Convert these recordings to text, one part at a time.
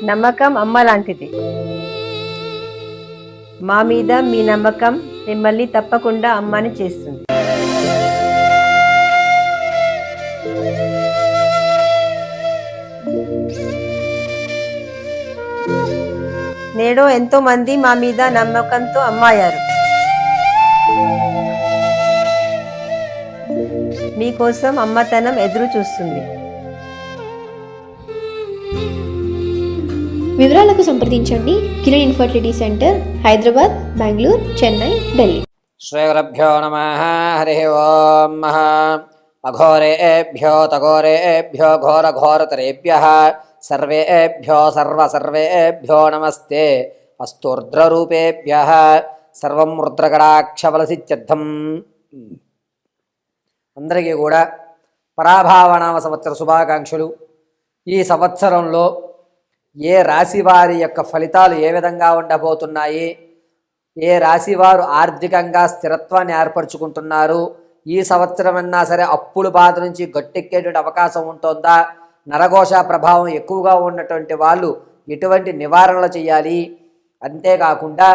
నమ్మకం అమ్మ లాంటిది. మా మీద మీ నమ్మకం మిమ్మల్ని తప్పకుండా అమ్మని చేస్తుంది. నేడు ఎంతో మంది మా మీద నమ్మకంతో అమ్మాయారు. మీకోసం అమ్మతనం ఎదురు చూస్తుంది. వివరాలకు సంప్రదించండి. Kiran infertility centre, Hyderabad, Bengaluru, Chennai, Delhi. శ్రీగురుభ్యో నమః. హరి ఓం. అఘోరేభ్యో తఘోరేభ్యో ఘోరఘోరతరేభ్యః సర్వేభ్యో సర్వేభ్యో నమస్తే. అస్తూర్ధ్రరూపేభ్యః సర్వం రుద్రకటాక్షబలసిత్యర్థం. అందరికీ కూడా పరాభావనామ సంవత్సర శుభాకాంక్షలు. ఈ సంవత్సరంలో ఏ రాశి వారి యొక్క ఫలితాలు ఏ విధంగా ఉండబోతున్నాయి, ఏ రాశి వారు ఆర్థికంగా స్థిరత్వాన్ని ఏర్పరచుకుంటున్నారు, ఈ సంవత్సరం అన్నా సరే అప్పుల బాధ నుంచి గట్టెక్కేటువంటి అవకాశం ఉంటుందా, నరఘోష ప్రభావం ఎక్కువగా ఉన్నటువంటి వాళ్ళు ఎటువంటి నివారణలు చేయాలి, అంతేకాకుండా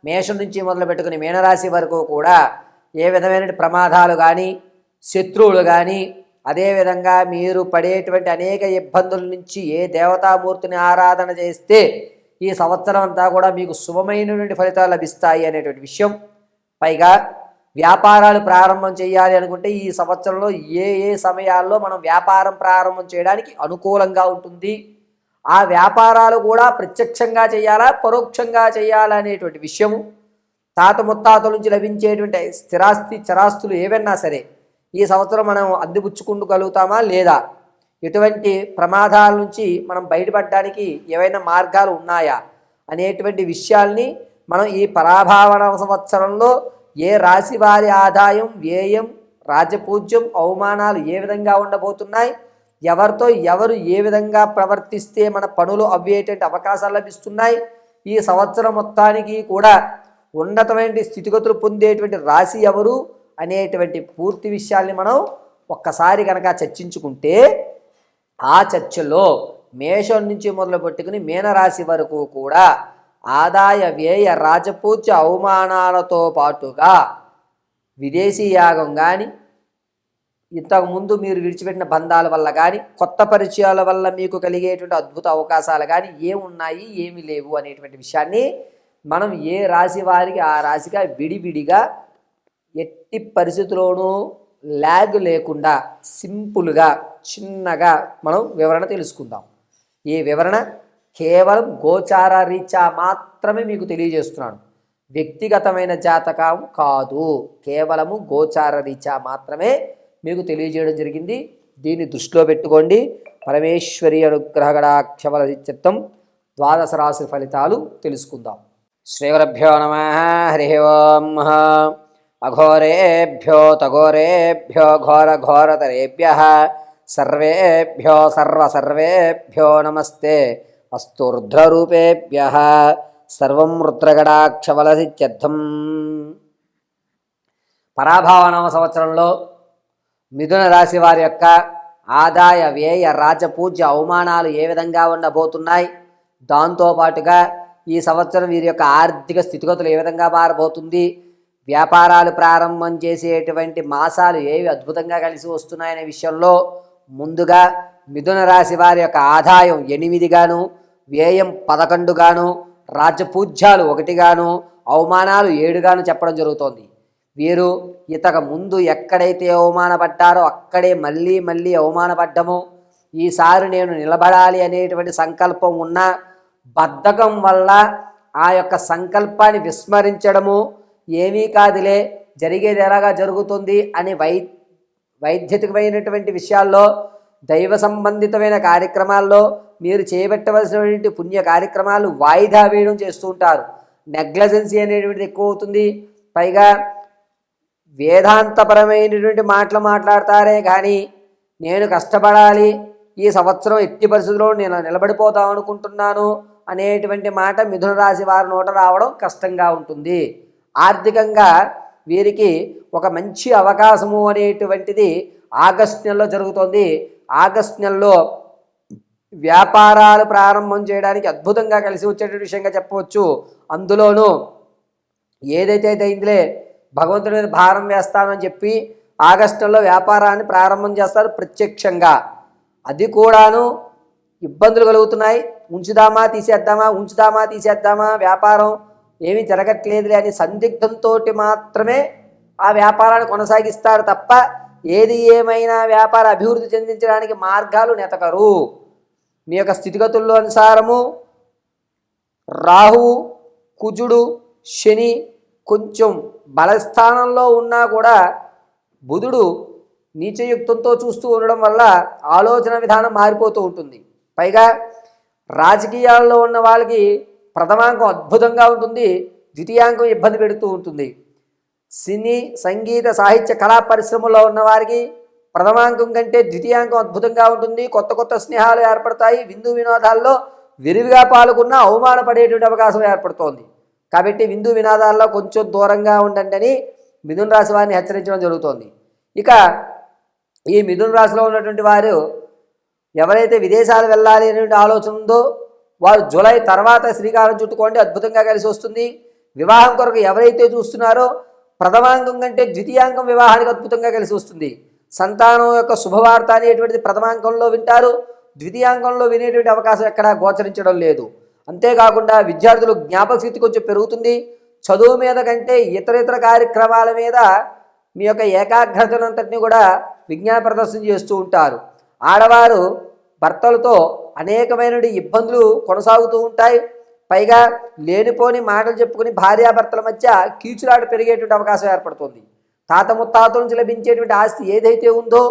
మేషం నుంచి మొదలు పెట్టుకుని మీనరాశి వరకు కూడా ఏ విధమైన ప్రమాదాలు కానీ శత్రువులు కానీ అదేవిధంగా మీరు పడేటువంటి అనేక ఇబ్బందుల నుంచి ఏ దేవతామూర్తిని ఆరాధన చేస్తే ఈ సంవత్సరం అంతా కూడా మీకు శుభమైనటువంటి ఫలితాలు లభిస్తాయి అనేటువంటి విషయం. పైగా వ్యాపారాలు ప్రారంభం చేయాలి అనుకుంటే ఈ సంవత్సరంలో ఏ ఏ సమయాల్లో మనం వ్యాపారం ప్రారంభం చేయడానికి అనుకూలంగా ఉంటుంది, ఆ వ్యాపారాలు కూడా ప్రత్యక్షంగా చేయాలా పరోక్షంగా చేయాలా అనేటువంటి విషయము, తాత ముత్తాతల నుంచి లభించేటువంటి స్థిరాస్తి చరాస్తులు ఏవైనా సరే ఈ సంవత్సరం మనం అందిపుచ్చుకుంటగలుగుతామా లేదా, ఎటువంటి ప్రమాదాల నుంచి మనం బయటపడడానికి ఏవైనా మార్గాలు ఉన్నాయా అనేటువంటి విషయాల్ని మనం ఈ పరాభావన సంవత్సరంలో ఏ రాశి వారి ఆదాయం, వ్యయం, రాజపూజ్యం, అవమానాలు ఏ విధంగా ఉండబోతున్నాయి, ఎవరితో ఎవరు ఏ విధంగా ప్రవర్తిస్తే మన పనులు అవ్వేటువంటి అవకాశాలు లభిస్తున్నాయి, ఈ సంవత్సరం మొత్తానికి కూడా ఉన్నతమైన స్థితిగతులు పొందేటువంటి రాశి ఎవరు అనేటువంటి పూర్తి విషయాల్ని మనం ఒక్కసారి కనుక చర్చించుకుంటే ఆ చర్చలో మేషం నుంచి మొదలు పెట్టుకుని మీనరాశి వరకు కూడా ఆదాయ వ్యయ రాజపూజ్య అవమానాలతో పాటుగా విదేశీ యాగం కానీ, ఇంతకుముందు మీరు విడిచిపెట్టిన బంధాల వల్ల కానీ, కొత్త పరిచయాల వల్ల మీకు కలిగేటువంటి అద్భుత అవకాశాలు కానీ ఏమున్నాయి ఏమి లేవు అనేటువంటి విషయాన్ని మనం ఏ రాశి వారికి ఆ రాశిగా విడివిడిగా ఎట్టి పరిస్థితుల్లోనూ ల్యాగ్ లేకుండా సింపుల్గా చిన్నగా మనం వివరణ తెలుసుకుందాం. ఈ వివరణ కేవలం గోచార రీత్యా మాత్రమే మీకు తెలియజేస్తున్నాను, వ్యక్తిగతమైన జాతకం కాదు, కేవలము గోచార రీత్యా మాత్రమే మీకు తెలియజేయడం జరిగింది. దీన్ని దృష్టిలో పెట్టుకోండి. పరమేశ్వరి అనుగ్రహగడాక్షబల చిత్తం ద్వాదశ రాశి ఫలితాలు తెలుసుకుందాం. శ్రీగురుభ్యో నమః. హరి ఓం. అఘోరేభ్యో తఘోరేభ్యో ఘోరఘోరతరేభ్యః సర్వేభ్యో సర్వేభ్యో నమస్తే. అస్తూర్ధ్రరూపేభ్యః సర్వం రుద్రగడాక్షబలసిత్యర్థం. పరాభావనామ సంవత్సరంలో మిథున రాశి వారి యొక్క ఆదాయ వ్యయ రాజపూజ్య అవమానాలు ఏ విధంగా ఉండబోతున్నాయి, దాంతోపాటుగా ఈ సంవత్సరం వీరి యొక్క ఆర్థిక స్థితిగతులు ఏ విధంగా మారబోతుంది, వ్యాపారాలు ప్రారంభం చేసేటువంటి మాసాలు ఏవి అద్భుతంగా కలిసి వస్తున్నాయనే విషయంలో ముందుగా మిథున రాశి వారి యొక్క ఆదాయం 8 గాను, వ్యయం 11 గాను, రాజపూజ్యాలు 1 గాను, అవమానాలు 7 గాను చెప్పడం జరుగుతోంది. వీరు ఇంతకు ముందు ఎక్కడైతే అవమానపడ్డారో అక్కడే మళ్ళీ మళ్ళీ అవమానపడ్డము, ఈసారి నేను నిలబడాలి అనేటువంటి సంకల్పం ఉన్న బద్ధకం వల్ల ఆ యొక్క సంకల్పాన్ని విస్మరించడము, ఏమీ కాదులే జరిగేది ఎలాగా జరుగుతుంది అని వైద్యకమైనటువంటి విషయాల్లో, దైవ సంబంధితమైన కార్యక్రమాల్లో మీరు చేపట్టవలసినటువంటి పుణ్య కార్యక్రమాలు వాయిదా వేయడం చేస్తూ ఉంటారు. నెగ్లజెన్సీ అనేటువంటిది ఎక్కువ అవుతుంది. పైగా వేదాంతపరమైనటువంటి మాటలు మాట్లాడతారే కానీ నేను కష్టపడాలి, ఈ సంవత్సరం ఎట్టి పరిస్థితుల్లో నేను నిలబడిపోతాం అనుకుంటున్నాను అనేటువంటి మాట మిథున రాశి వారి నోట రావడం కష్టంగా ఉంటుంది. ఆర్థికంగా వీరికి ఒక మంచి అవకాశము అనేటువంటిది ఆగస్టు నెలలో జరుగుతోంది. ఆగస్టు నెలలో వ్యాపారాలు ప్రారంభం చేయడానికి అద్భుతంగా కలిసి వచ్చేటువంటి విషయంగా చెప్పవచ్చు. అందులోనూ ఏదైతే అయిందిలే భగవంతుడి మీద భారం వేస్తానని చెప్పి ఆగస్టులో వ్యాపారాన్ని ప్రారంభం చేస్తారు ప్రత్యక్షంగా. అది కూడాను ఇబ్బందులు కలుగుతున్నాయి. ఉంచుదామా తీసేద్దామా వ్యాపారం ఏమీ జరగట్లేదులే అని సందిగ్ధంతో మాత్రమే ఆ వ్యాపారాన్ని కొనసాగిస్తారు తప్ప ఏది ఏమైనా వ్యాపార అభివృద్ధి చెందించడానికి మార్గాలు నెతకరు. మీ యొక్క స్థితిగతుల్లో అనుసారము రాహువు, కుజుడు, శని కొంచెం బలస్థానంలో ఉన్నా కూడా బుధుడు నీచయుక్తంతో చూస్తూ ఉండడం వల్ల ఆలోచన విధానం మారిపోతూ ఉంటుంది. పైగా రాజకీయాల్లో ఉన్న వాళ్ళకి ప్రథమాంకం అద్భుతంగా ఉంటుంది, ద్వితీయాంకం ఇబ్బంది పెడుతూ ఉంటుంది. సినీ, సంగీత, సాహిత్య, కళా పరిశ్రమలో ఉన్న వారికి ప్రథమాంకం కంటే ద్వితీయాంకం అద్భుతంగా ఉంటుంది. కొత్త కొత్త స్నేహాలు ఏర్పడతాయి. విందు వినోదాల్లో విరివిగా పాల్గొన్న అవమానపడేటువంటి అవకాశం ఏర్పడుతోంది. కాబట్టి విందు వినోదాల్లో కొంచెం దూరంగా ఉండండి అని మిథున రాశి వారిని హెచ్చరించడం జరుగుతోంది. ఇక ఈ మిథున రాశిలో ఉన్నటువంటి వారు ఎవరైతే విదేశాలు వెళ్ళాలి అనేటువంటి ఆలోచన ఉందో వారు జూలై తర్వాత శ్రీకారం చుట్టుకోండి, అద్భుతంగా కలిసి వస్తుంది. వివాహం కొరకు ఎవరైతే చూస్తున్నారో ప్రథమాంకం కంటే ద్వితీయాంకం వివాహానికి అద్భుతంగా కలిసి వస్తుంది. సంతానం యొక్క శుభవార్త అనేటువంటిది ప్రథమాంకంలో వింటారు, ద్వితీయాంకంలో వినేటువంటి అవకాశం ఎక్కడా గోచరించడం లేదు. అంతేకాకుండా విద్యార్థులు జ్ఞాపక శక్తి కొంచెం పెరుగుతుంది. చదువు మీద కంటే ఇతర కార్యక్రమాల మీద మీ యొక్క ఏకాగ్రతనంతటిని కూడా విజ్ఞాన ప్రదర్శన చేస్తూ ఉంటారు. ఆడవారు భర్తలతో అనేకమైన ఇబ్బందులు కొనసాగుతూ ఉంటాయి. పైగా లేనిపోని మాటలు చెప్పుకుని భార్యాభర్తల మధ్య కీచులాట పెరిగేటువంటి అవకాశం ఏర్పడుతుంది. తాత ముత్తాతల నుంచి లభించేటువంటి ఆస్తి ఏదైతే ఉందో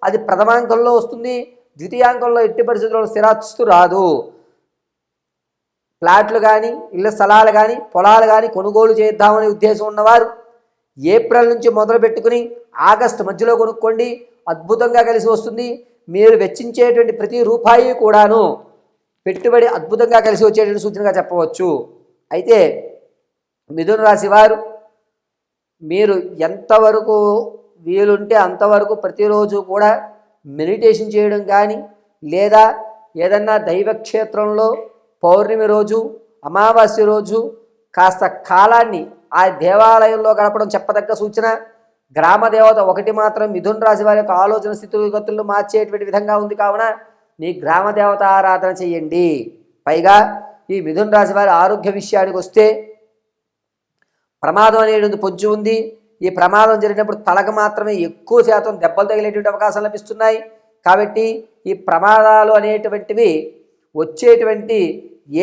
అది ప్రథమాంకంలో వస్తుంది, ద్వితీయాంకంలో ఎట్టి పరిస్థితుల్లో స్థిరాస్తు రాదు. ప్లాట్లు కానీ, ఇళ్ల స్థలాలు కానీ, పొలాలు కానీ కొనుగోలు చేద్దామనే ఉద్దేశం ఉన్నవారు ఏప్రిల్ నుంచి మొదలు పెట్టుకుని ఆగస్టు మధ్యలో కొనుక్కోండి, అద్భుతంగా కలిసి వస్తుంది. మీరు వెచ్చించేటువంటి ప్రతి రూపాయి కూడాను పెట్టుబడి అద్భుతంగా కలిసి వచ్చేటువంటి సూచనగా చెప్పవచ్చు. అయితే మిథున రాశి వారు మీరు ఎంతవరకు వీలుంటే అంతవరకు ప్రతిరోజు కూడా మెడిటేషన్ చేయడం కానీ, లేదా ఏదన్నా దైవక్షేత్రంలో పౌర్ణమి రోజు, అమావాస్య రోజు కాస్త కాలాన్ని ఆ దేవాలయంలో గడపడం చెప్పదగ్గ సూచన. గ్రామదేవత ఒకటి మాత్రం మిథున రాశి వారి యొక్క ఆలోచన స్థితిగతులను మార్చేటువంటి విధంగా ఉంది కావున మీ గ్రామదేవత ఆరాధన చేయండి. పైగా ఈ మిథున రాశి వారి ఆరోగ్య విషయానికి వస్తే ప్రమాదం అనేది పొంచి ఉంది. ఈ ప్రమాదం జరిగినప్పుడు తలకు మాత్రమే ఎక్కువ శాతం దెబ్బలు తగిలేటువంటి అవకాశాలు లభిస్తున్నాయి. కాబట్టి ఈ ప్రమాదాలు అనేటువంటివి వచ్చేటువంటి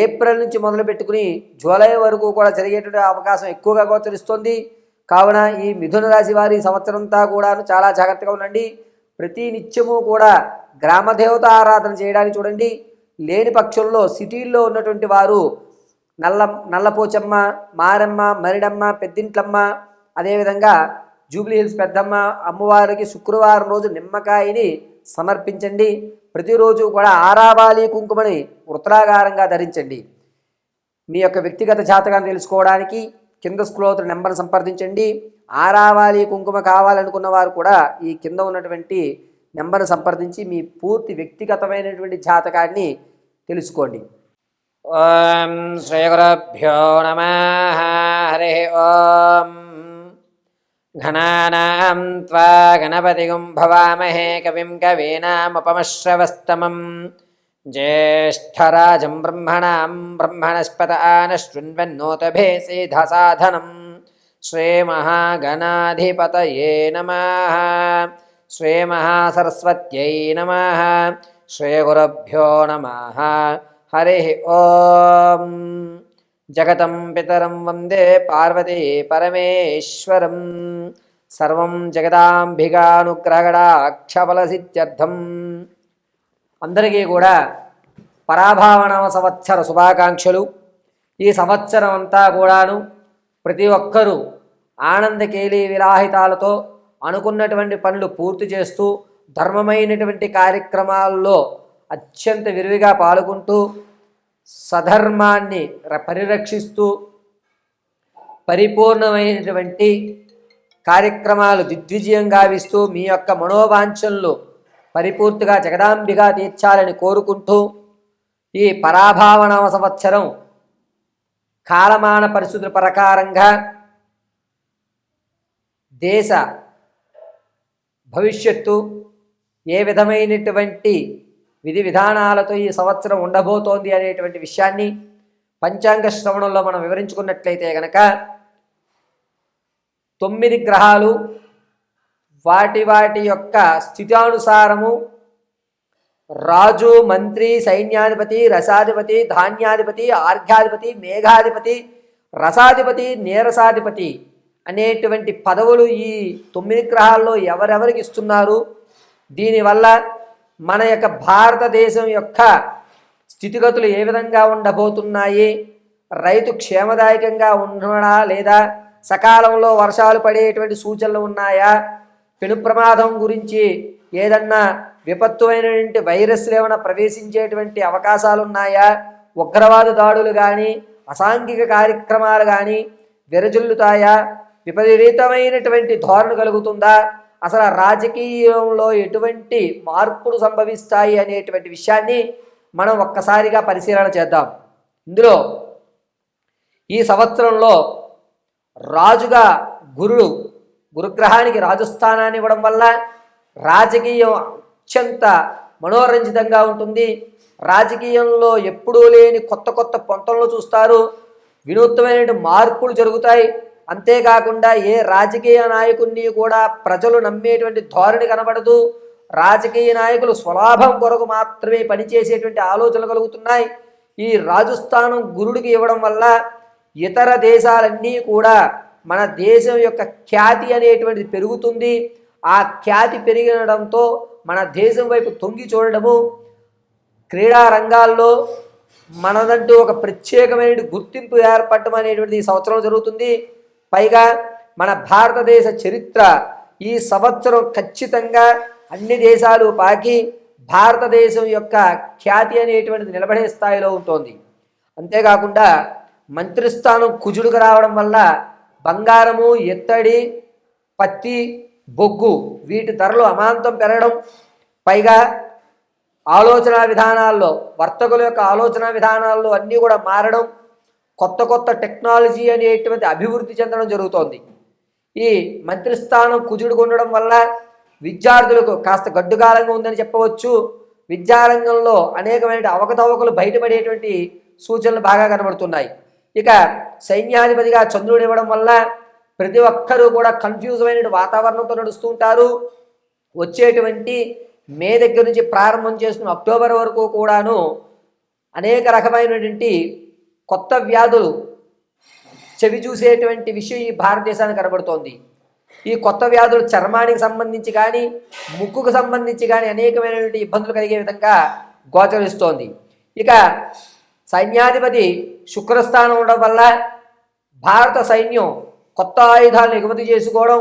ఏప్రిల్ నుంచి మొదలు పెట్టుకుని జూలై వరకు కూడా జరిగేటువంటి అవకాశం ఎక్కువగా గోచరిస్తుంది. కావున ఈ మిథున రాశి వారి సంవత్సరంతా కూడా చాలా జాగ్రత్తగా ఉండండి. ప్రతి నిత్యము కూడా గ్రామదేవత ఆరాధన చేయడానికి చూడండి. లేని పక్షంలో సిటీల్లో ఉన్నటువంటి వారు నల్లపోచమ్మ, మారమ్మ, మరిడమ్మ, పెద్దింట్లమ్మ, అదేవిధంగా జూబ్లీ హిల్స్ పెద్దమ్మ అమ్మవారికి శుక్రవారం రోజు నిమ్మకాయని సమర్పించండి. ప్రతిరోజు కూడా ఆరావాలి కుంకుమని వృత్తాకారంగా ధరించండి. మీ యొక్క వ్యక్తిగత జాతకాన్ని తెలుసుకోవడానికి కింద స్క్రోల్ నెంబర్ సంప్రదించండి. ఆరావాలి కుంకుమ కావాలనుకున్న వారు కూడా ఈ కింద ఉన్నటువంటి నెంబర్ను సంప్రదించి మీ పూర్తి వ్యక్తిగతమైనటువంటి జాతకాన్ని తెలుసుకోండి. ఓం శ్రీ గురుభ్యో నమః. హరి ఓం. ఘనానాం త్వా గణపతిగుం భవామహే కవిం కవీనాముపమశ్రవస్తమం జ్యేష్ఠరాజం బ్రహ్మణాం బ్రహ్మణస్పత ఆనశృణ్వన్నోతభేసేధసాధనం. శ్రీమహాగణాధిపతయే నమః. శ్రీమహాసరస్వత్యై నమః. శ్రీగురుభ్యో నమః. హరి ఓం. జగతం పితరం వందే పార్వతీ పరమేశ్వరం. సర్వం జగదాంబికానుగ్రహగడాక్షఫలసిద్ధ్యర్థం. అందరికీ కూడా పరాభావనామ సంవత్సర శుభాకాంక్షలు. ఈ సంవత్సరం అంతా కూడాను ప్రతి ఒక్కరూ ఆనందకేళీ విలాహితాలతో అనుకున్నటువంటి పనులు పూర్తి చేస్తూ ధర్మమైనటువంటి కార్యక్రమాల్లో అత్యంత విరివిగా పాల్గొంటూ సధర్మాన్ని పరిరక్షిస్తూ పరిపూర్ణమైనటువంటి కార్యక్రమాలు దిగ్విజయం గావిస్తూ మీ యొక్క మనోవాంఛనలు పరిపూర్తిగా జగదాంబిగా తీర్చాలని కోరుకుంటూ ఈ పరాభావనామ సంవత్సరం కాలమాన పరిస్థితుల ప్రకారంగా దేశ భవిష్యత్తు ఏ విధమైనటువంటి విధి విధానాలతో ఈ సంవత్సరం ఉండబోతోంది అనేటువంటి విషయాన్ని పంచాంగ శ్రవణంలో మనం వివరించుకున్నట్లయితే కనుక 9 గ్రహాలు వాటి వాటి యొక్క స్థితానుసారము రాజు, మంత్రి, సైన్యాధిపతి, రసాధిపతి, ధాన్యాధిపతి, ఆర్ఘ్యాధిపతి, మేఘాధిపతి, రసాధిపతి, నీరసాధిపతి అనేటువంటి పదవులు ఈ 9 గ్రహాల్లో ఎవరెవరికి ఇస్తున్నారు, దీనివల్ల మన యొక్క భారతదేశం యొక్క స్థితిగతులు ఏ విధంగా ఉండబోతున్నాయి, రైతు క్షేమదాయకంగా ఉండడా లేదా, సకాలంలో వర్షాలు పడేటువంటి సూచనలు ఉన్నాయా, పెను ప్రమాదం గురించి ఏదన్నా విపత్తుమైనటువంటి వైరస్లు ఏమైనా ప్రవేశించేటువంటి అవకాశాలు ఉన్నాయా, ఉగ్రవాద దాడులు కానీ అసాంఘిక కార్యక్రమాలు కానీ విరజిల్లుతాయా, విపరీతమైనటువంటి ధోరణి కలుగుతుందా, అసలు రాజకీయంలో ఎటువంటి మార్పులు సంభవిస్తాయి అనేటువంటి విషయాన్ని మనం ఒక్కసారిగా పరిశీలన చేద్దాం. ఇందులో ఈ సంవత్సరంలో రాజుగా గురుగ్రహానికి రాజస్థానాన్ని ఇవ్వడం వల్ల రాజకీయం అత్యంత మనోరంజితంగా ఉంటుంది. రాజకీయంలో ఎప్పుడూ లేని కొత్త కొత్త పొంతలను చూస్తారు, వినూత్నమైన మార్పులు జరుగుతాయి. అంతేకాకుండా ఏ రాజకీయ నాయకుడిని కూడా ప్రజలు నమ్మేటువంటి ధోరణి కనబడదు. రాజకీయ నాయకులు స్వలాభం కొరకు మాత్రమే పనిచేసేటువంటి ఆలోచనలు కలుగుతున్నాయి. ఈ రాజస్థానం గురుడికి ఇవ్వడం వల్ల ఇతర దేశాలన్నీ కూడా మన దేశం యొక్క ఖ్యాతి అనేటువంటిది పెరుగుతుంది. ఆ ఖ్యాతి పెరగడంతో మన దేశం వైపు తొంగి చూడడము, క్రీడా రంగాల్లో మనదంటూ ఒక ప్రత్యేకమైన గుర్తింపు ఏర్పడటం అనేటువంటిది ఈ సంవత్సరం జరుగుతుంది. పైగా మన భారతదేశ చరిత్ర ఈ సంవత్సరం ఖచ్చితంగా అన్ని దేశాలు పాకి భారతదేశం యొక్క ఖ్యాతి అనేటువంటిది నిలబడే స్థాయిలో ఉంటుంది. అంతేకాకుండా మంత్రిస్థానం కుజుడుకు రావడం వల్ల బంగారము, ఎత్తడి, పత్తి, బొగ్గు వీటి ధరలు అమాంతం పెరగడం, పైగా ఆలోచన విధానాల్లో వర్తకుల యొక్క ఆలోచన విధానాల్లో అన్నీ కూడా మారడం, కొత్త కొత్త టెక్నాలజీ అనేటువంటి అభివృద్ధి చెందడం జరుగుతోంది. ఈ మంత్రిస్థానం కుజుడుకు ఉండడం వల్ల విద్యార్థులకు కాస్త గడ్డుకాలంగా ఉందని చెప్పవచ్చు. విద్యారంగంలో అనేకమైన అవకతవకలు బయటపడేటువంటి సూచనలు బాగా కనబడుతున్నాయి. ఇక సైన్యాధిపతిగా చంద్రుడు ఇవ్వడం వల్ల ప్రతి ఒక్కరూ కూడా కన్ఫ్యూజ్ అయిన వాతావరణంతో నడుస్తూ ఉంటారు. వచ్చేటువంటి మే దగ్గర నుంచి ప్రారంభం చేస్తున్న అక్టోబర్ వరకు కూడాను అనేక రకమైనటువంటి కొత్త వ్యాధులు చెవి చూసేటువంటి విషయం ఈ భారతదేశానికి కనబడుతోంది. ఈ కొత్త వ్యాధులు చర్మానికి సంబంధించి కానీ ముక్కుకు సంబంధించి కానీ అనేకమైనటువంటి ఇబ్బందులు కలిగే విధంగా గోచరిస్తోంది. ఇక సైన్యాధిపతి శుక్రస్థానం ఉండడం వల్ల భారత సైన్యం కొత్త ఆయుధాలను ఎగుమతి చేసుకోవడం,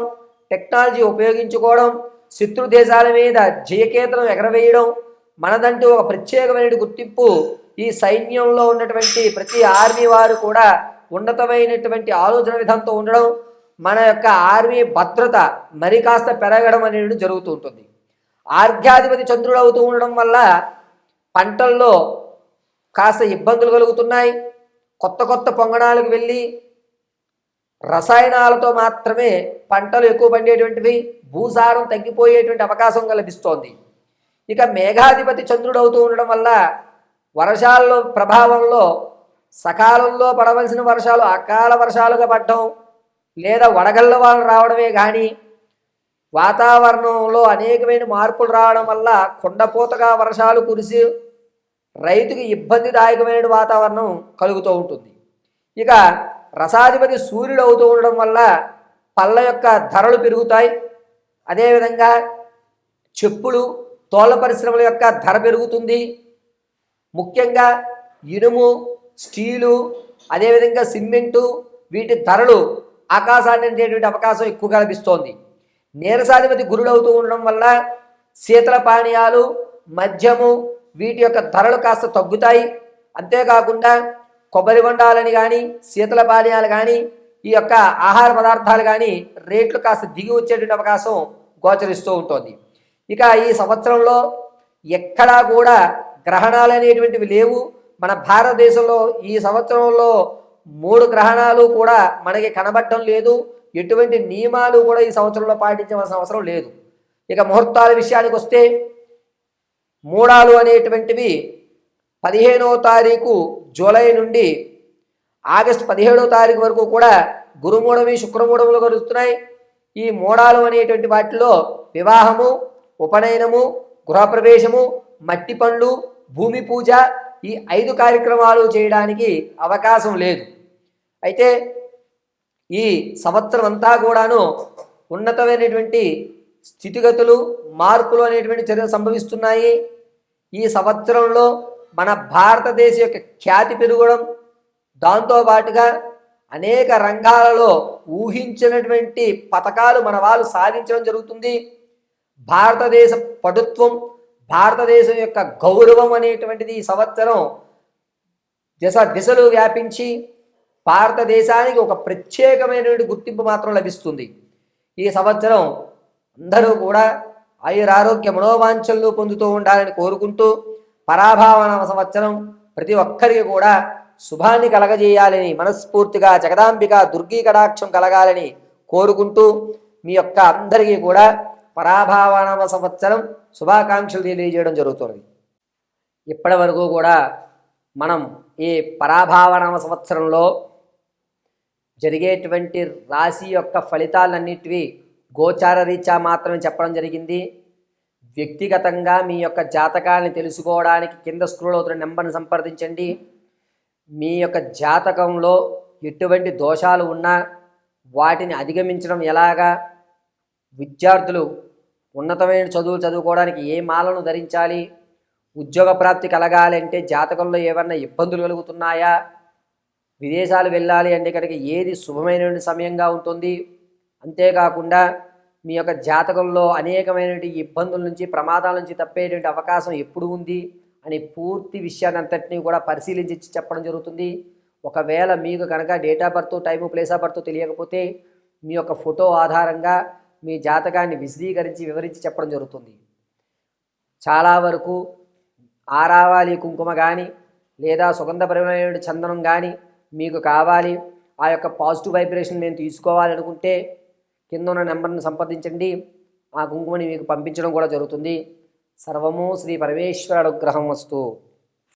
టెక్నాలజీ ఉపయోగించుకోవడం, శత్రు దేశాల మీద జయకేతనం ఎగరవేయడం, మనదంటూ ఒక ప్రత్యేకమైన గుర్తింపు ఈ సైన్యంలో ఉన్నటువంటి ప్రతి ఆర్మీ వారు కూడా ఉన్నతమైనటువంటి ఆలోచన విధానంతో ఉండడం, మన యొక్క ఆర్మీ భద్రత మరి కాస్త పెరగడం అనేది జరుగుతూ ఉంటుంది. ఆర్ఘ్యాధిపతి చంద్రుడు అవుతూ ఉండడం వల్ల పంటల్లో కాస్త ఇబ్బందులు కలుగుతున్నాయి. కొత్త కొత్త పొంగణాలకు వెళ్ళి రసాయనాలతో మాత్రమే పంటలు ఎక్కువ పండేటువంటివి, భూసారం తగ్గిపోయేటువంటి అవకాశం లభిస్తోంది. ఇక మేఘాధిపతి చంద్రుడు అవుతూ ఉండడం వల్ల వర్షాల్లో ప్రభావంలో సకాలంలో పడవలసిన వర్షాలు అకాల వర్షాలుగా పడడం, లేదా వడగళ్ళ వాళ్ళు రావడమే కానీ వాతావరణంలో అనేకమైన మార్పులు రావడం వల్ల కొండపోతగా వర్షాలు కురిసి రైతుకి ఇబ్బందిదాయకమైన వాతావరణం కలుగుతూ ఉంటుంది. ఇక రసాధిపతి సూర్యుడు అవుతూ ఉండడం వల్ల పళ్ళ యొక్క ధరలు పెరుగుతాయి. అదేవిధంగా చెప్పులు, తోళ్ళ పరిశ్రమల యొక్క ధర పెరుగుతుంది. ముఖ్యంగా ఇనుము, స్టీలు, అదేవిధంగా సిమెంటు వీటి ధరలు ఆకాశాన్ని అందేటువంటి అవకాశం ఎక్కువగా లభిస్తోంది. నీరసాధిపతి గురుడు అవుతూ ఉండడం వల్ల శీతల పానీయాలు, మద్యము వీటి యొక్క ధరలు కాస్త తగ్గుతాయి. అంతేకాకుండా కొబ్బరి బొండాలని కానీ శీతల పానీయాలు కానీ ఈ యొక్క ఆహార పదార్థాలు కానీ రేట్లు కాస్త దిగి వచ్చేటువంటి అవకాశం గోచరిస్తూ ఉంటుంది. ఇక ఈ సంవత్సరంలో ఎక్కడా కూడా గ్రహణాలు అనేటువంటివి లేవు. మన భారతదేశంలో ఈ సంవత్సరంలో 3 గ్రహణాలు కూడా మనకి కనబడటం లేదు. ఎటువంటి నియమాలు కూడా ఈ సంవత్సరంలో పాటించవలసిన అవసరం లేదు. ఇక ముహూర్తాల విషయానికి వస్తే మూడాలు అనేటువంటివి 15వ తారీఖు జూలై నుండి ఆగస్టు 17వ తారీఖు వరకు కూడా గురుమూఢమి శుక్రమూఢములు కలుస్తున్నాయి. ఈ మూడాలు అనేటువంటి వాటిలో వివాహము, ఉపనయనము, గృహప్రవేశము, మట్టి పనులు, భూమి పూజ ఈ 5 కార్యక్రమాలు చేయడానికి అవకాశం లేదు. అయితే ఈ సంవత్సరం అంతా కూడాను ఉన్నతమైనటువంటి స్థితిగతులు, మార్పులు అనేటువంటి చర్యలు సంభవిస్తున్నాయి. ఈ సంవత్సరంలో మన భారతదేశ యొక్క ఖ్యాతి పెరగడం, దాంతోపాటుగా అనేక రంగాలలో ఊహించినటువంటి పథకాలు మన వాళ్ళు సాధించడం జరుగుతుంది. భారతదేశ పటుత్వం, భారతదేశం యొక్క గౌరవం అనేటువంటిది ఈ సంవత్సరం దిశలు వ్యాపించి భారతదేశానికి ఒక ప్రత్యేకమైనటువంటి గుర్తింపు మాత్రం లభిస్తుంది. ఈ సంవత్సరం అందరూ కూడా ఆయురారోగ్య మనోవాంఛలు పొందుతూ ఉండాలని కోరుకుంటూ, పరాభావన సంవత్సరం ప్రతి ఒక్కరికి కూడా శుభాన్ని కలగజేయాలని మనస్ఫూర్తిగా జగదాంబిక దుర్గీ కటాక్షం కలగాలని కోరుకుంటూ మీ యొక్క అందరికీ కూడా పరాభావన సంవత్సరం శుభాకాంక్షలు తెలియజేయడం జరుగుతుంది. ఇప్పటి వరకు కూడా మనం ఈ పరాభావన సంవత్సరంలో జరిగేటువంటి రాశి యొక్క ఫలితాలన్నిటివి గోచార రీత్యా మాత్రమే చెప్పడం జరిగింది. వ్యక్తిగతంగా మీ యొక్క జాతకాన్ని తెలుసుకోవడానికి కింద స్క్రోల్ అవుతున్న నెంబర్ని సంప్రదించండి. మీ యొక్క జాతకంలో ఎటువంటి దోషాలు ఉన్నా వాటిని అధిగమించడం ఎలాగా, విద్యార్థులు ఉన్నతమైన చదువులు చదువుకోవడానికి ఏ మాలను ధరించాలి, ఉద్యోగ ప్రాప్తి కలగాలంటే జాతకంలో ఏమన్నా ఇబ్బందులు కలుగుతున్నాయా, విదేశాలు వెళ్ళాలి అంటే కనుక ఏది శుభమైన సమయంగా ఉంటుంది, అంతేకాకుండా మీ యొక్క జాతకంలో అనేకమైనటువంటి ఇబ్బందుల నుంచి, ప్రమాదాల నుంచి తప్పేటువంటి అవకాశం ఎప్పుడు ఉంది అని పూర్తి విషయాన్ని అంతటినీ కూడా పరిశీలించి చెప్పడం జరుగుతుంది. ఒకవేళ మీకు కనుక date of birth, time, place of birth తెలియకపోతే మీ యొక్క ఫోటో ఆధారంగా మీ జాతకాన్ని విశదీకరించి వివరించి చెప్పడం జరుగుతుంది. చాలా వరకు ఆరావాలి కుంకుమ కానీ లేదా సుగంధపరమైన చందనం కానీ మీకు కావాలి, ఆ యొక్క పాజిటివ్ వైబ్రేషన్ నేను తీసుకోవాలనుకుంటే కింద ఉన్న నెంబర్ని సంప్రదించండి. ఆ కుంకుమని మీకు పంపించడం కూడా జరుగుతుంది. సర్వము శ్రీ పరమేశ్వర అనుగ్రహం వస్తు.